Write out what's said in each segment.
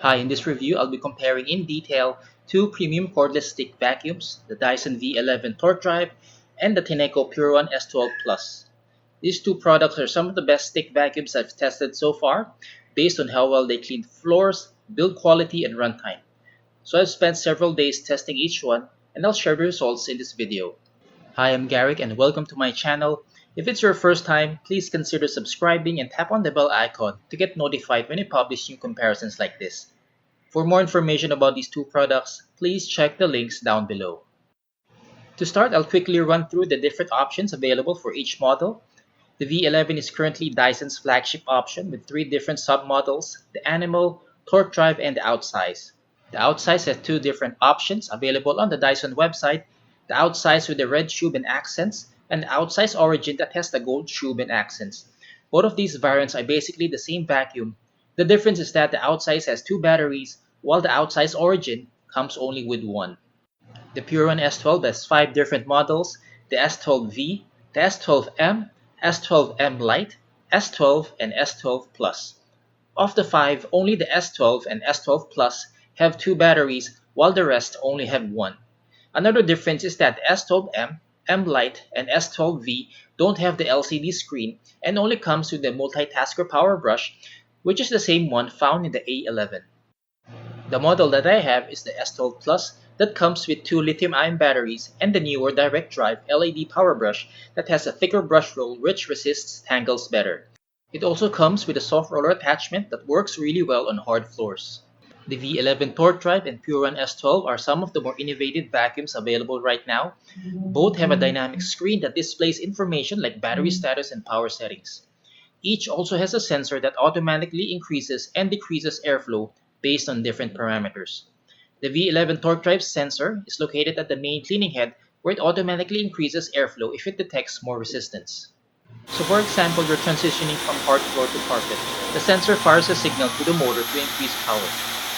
Hi, in this review, I'll be comparing in detail two premium cordless stick vacuums, the Dyson V11 Torque Drive and the Tineco Pure One S12 Plus. These two products are some of the best stick vacuums I've tested so far, based on how well they clean floors, build quality, and runtime. So I've spent several days testing each one, and I'll share the results in this video. Hi, I'm Garrick and welcome to my channel. If it's your first time, please consider subscribing and tap on the bell icon to get notified when I publish new comparisons like this. For more information about these two products, please check the links down below. To start, I'll quickly run through the different options available for each model. The V11 is currently Dyson's flagship option with three different submodels: the Animal, Torque Drive, and the Outsize. The Outsize has two different options available on the Dyson website: the Outsize with the red tube and accents, and the Outsize Origin that has the gold tube and accents. Both of these variants are basically the same vacuum. The difference is that the Outsize has two batteries, while the Outsize Origin comes only with one. The Pure One S12 has five different models: the S12V, the S12M, S12M Lite, S12, and S12 Plus. Of the five, only the S12 and S12 Plus have two batteries, while the rest only have one. Another difference is that the S12M, M Lite, and S12V don't have the LCD screen and only comes with the multitasker power brush, which is the same one found in the A11. The model that I have is the S12 Plus that comes with two lithium-ion batteries and the newer direct drive LED power brush that has a thicker brush roll which resists tangles better. It also comes with a soft roller attachment that works really well on hard floors. The V11 Torque Drive and Pure One S12 are some of the more innovative vacuums available right now. Both have a dynamic screen that displays information like battery status and power settings. Each also has a sensor that automatically increases and decreases airflow based on different parameters. The V11 Torque Drive sensor is located at the main cleaning head where it automatically increases airflow if it detects more resistance. So for example, you're transitioning from hard floor to carpet. The sensor fires a signal to the motor to increase power.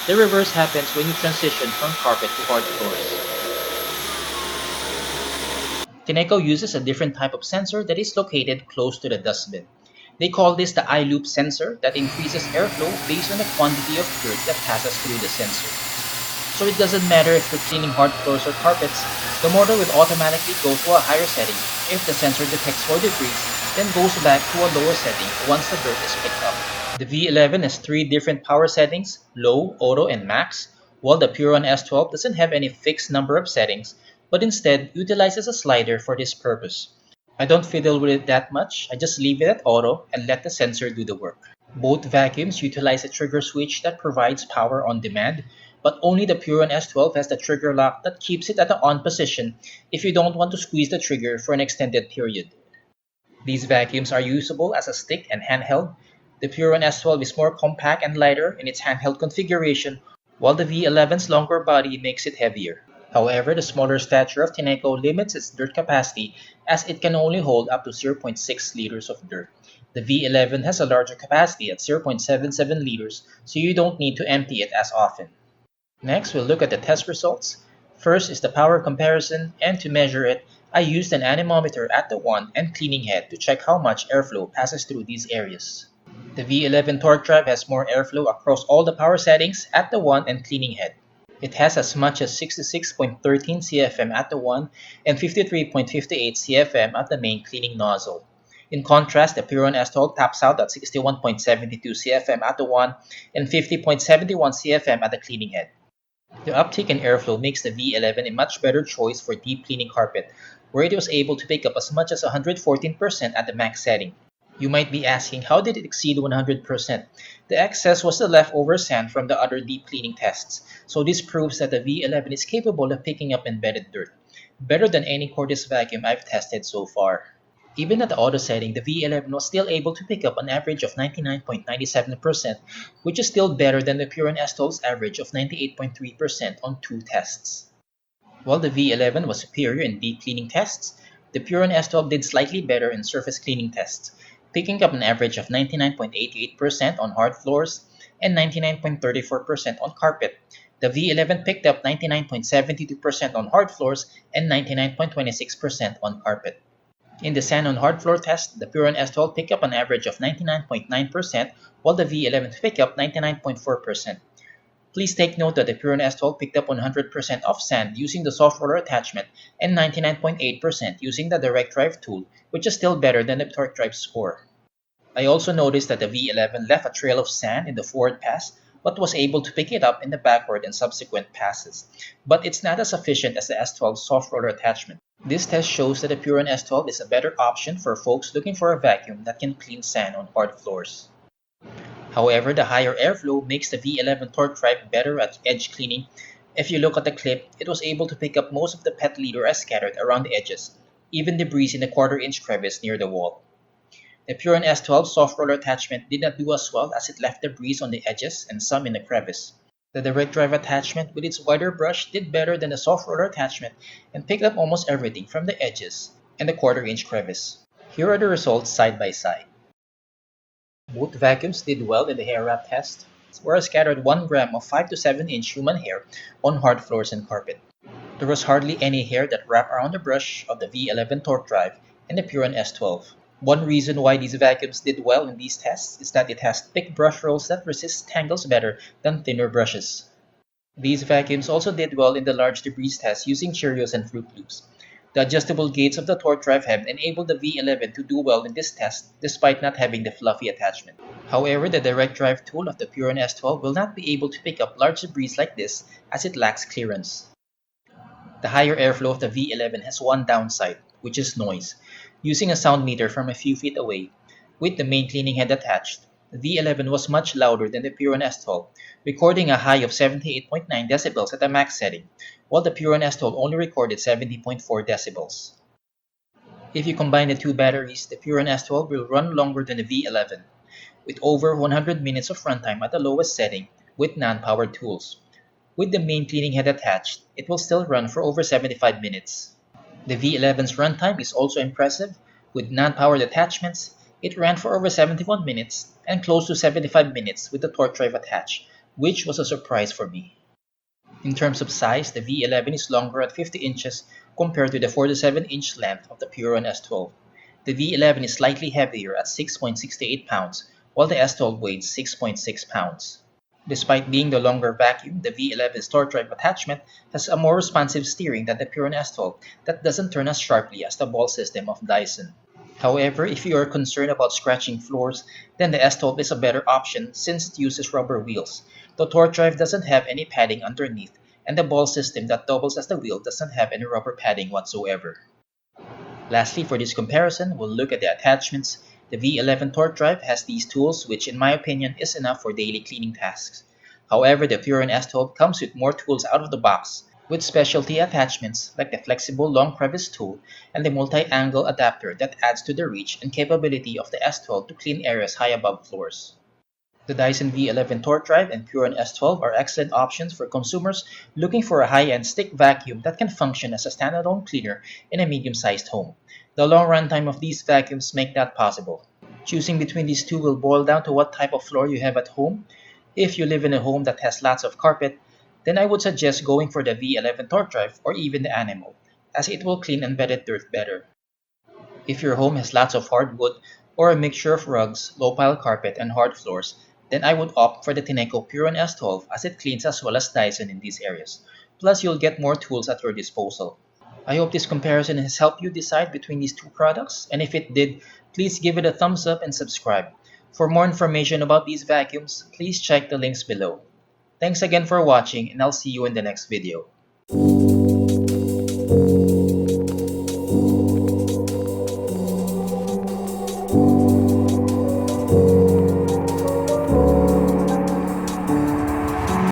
The reverse happens when you transition from carpet to hard floors. Tineco uses a different type of sensor that is located close to the dustbin. They call this the eye loop sensor that increases airflow based on the quantity of dirt that passes through the sensor. So it doesn't matter if you're cleaning hard floors or carpets, the motor will automatically go to a higher setting if the sensor detects more debris, then goes back to a lower setting once the dirt is picked up. The V11 has three different power settings: low, auto, and max, while the Pure One S12 doesn't have any fixed number of settings, but instead utilizes a slider for this purpose. I don't fiddle with it that much, I just leave it at auto and let the sensor do the work. Both vacuums utilize a trigger switch that provides power on demand, but only the Pure One S12 has the trigger lock that keeps it at the on position if you don't want to squeeze the trigger for an extended period. These vacuums are usable as a stick and handheld. The Pure One S12 is more compact and lighter in its handheld configuration, while the V11's longer body makes it heavier. However, the smaller stature of Tineco limits its dirt capacity as it can only hold up to 0.6 liters of dirt. The V11 has a larger capacity at 0.77 liters, so you don't need to empty it as often. Next, we'll look at the test results. First is the power comparison, and to measure it, I used an anemometer at the wand and cleaning head to check how much airflow passes through these areas. The V11 Torque Drive has more airflow across all the power settings at the wand and cleaning head. It has as much as 66.13 CFM at the wand and 53.58 CFM at the main cleaning nozzle. In contrast, the Pure One S12 taps out at 61.72 CFM at the wand and 50.71 CFM at the cleaning head. The uptick in airflow makes the V11 a much better choice for deep cleaning carpet, where it was able to pick up as much as 114% at the max setting. You might be asking, how did it exceed 100%? The excess was the leftover sand from the other deep cleaning tests, so this proves that the V11 is capable of picking up embedded dirt, better than any cordless vacuum I've tested so far. Even at the auto setting, the V11 was still able to pick up an average of 99.97%, which is still better than the Pure One S12's average of 98.3% on two tests. While the V11 was superior in deep cleaning tests, the Pure One S12 did slightly better in surface cleaning tests, picking up an average of 99.88% on hard floors and 99.34% on carpet. The V11 picked up 99.72% on hard floors and 99.26% on carpet. In the sand on hard floor test, the Pure One S12 picked up an average of 99.9%, while the V11 picked up 99.4%. Please take note that the Pure One S12 picked up 100% of sand using the soft roller attachment and 99.8% using the direct drive tool, which is still better than the torque drive score. I also noticed that the V11 left a trail of sand in the forward pass, but was able to pick it up in the backward and subsequent passes. But it's not as efficient as the S12 soft roller attachment. This test shows that the Pure One S12 is a better option for folks looking for a vacuum that can clean sand on hard floors. However, the higher airflow makes the V11 Torque Drive better at edge cleaning. If you look at the clip, it was able to pick up most of the pet litter as scattered around the edges, even debris in the quarter-inch crevice near the wall. The Pure One S12 soft roller attachment did not do as well as it left debris on the edges and some in the crevice. The direct drive attachment with its wider brush did better than the soft roller attachment and picked up almost everything from the edges and the quarter-inch crevice. Here are the results side by side. Both vacuums did well in the hair wrap test, where I scattered 1 gram of 5 to 7 inch human hair on hard floors and carpet. There was hardly any hair that wrapped around the brush of the V11 Torque Drive and the Pure One S12. One reason why these vacuums did well in these tests is that it has thick brush rolls that resist tangles better than thinner brushes. These vacuums also did well in the large debris test using Cheerios and Fruit Loops. The adjustable gates of the torque drive head enabled the V11 to do well in this test despite not having the fluffy attachment. However, the direct drive tool of the Pure One S12 will not be able to pick up large debris like this as it lacks clearance. The higher airflow of the V11 has one downside, which is noise. Using a sound meter from a few feet away, with the main cleaning head attached, the V11 was much louder than the Pure One S12, recording a high of 78.9 decibels at the max setting, while the Pure One S12 only recorded 70.4 decibels. If you combine the two batteries, the Pure One S12 will run longer than the V11, with over 100 minutes of runtime at the lowest setting with non-powered tools. With the main cleaning head attached, it will still run for over 75 minutes. The V11's runtime is also impressive. With non-powered attachments, it ran for over 71 minutes and close to 75 minutes with the torque drive attached, which was a surprise for me. In terms of size, the V11 is longer at 50 inches compared to the 47-inch length of the Pure One S12. The V11 is slightly heavier at 6.68 pounds, while the S12 weighs 6.6 pounds. Despite being the longer vacuum, the V11's torque drive attachment has a more responsive steering than the Pure One S12 that doesn't turn as sharply as the ball system of Dyson. However, if you are concerned about scratching floors, then the S12 is a better option since it uses rubber wheels. The torque drive doesn't have any padding underneath, and the ball system that doubles as the wheel doesn't have any rubber padding whatsoever. Lastly, for this comparison, we'll look at the attachments. The V11 Torque Drive has these tools, which in my opinion is enough for daily cleaning tasks. However, the Pure One S12 comes with more tools out of the box, with specialty attachments like the flexible long crevice tool and the multi-angle adapter that adds to the reach and capability of the S12 to clean areas high above floors. The Dyson V11 Torque Drive and Pure One S12 are excellent options for consumers looking for a high-end stick vacuum that can function as a standalone cleaner in a medium-sized home. The long runtime of these vacuums make that possible. Choosing between these two will boil down to what type of floor you have at home. If you live in a home that has lots of carpet, then I would suggest going for the V11 Torque Drive or even the Animal, as it will clean embedded dirt better. If your home has lots of hardwood or a mixture of rugs, low-pile carpet, and hard floors, then I would opt for the Tineco Pure One S12 as it cleans as well as Dyson in these areas. Plus, you'll get more tools at your disposal. I hope this comparison has helped you decide between these two products, and if it did, please give it a thumbs up and subscribe. For more information about these vacuums, please check the links below. Thanks again for watching, and I'll see you in the next video.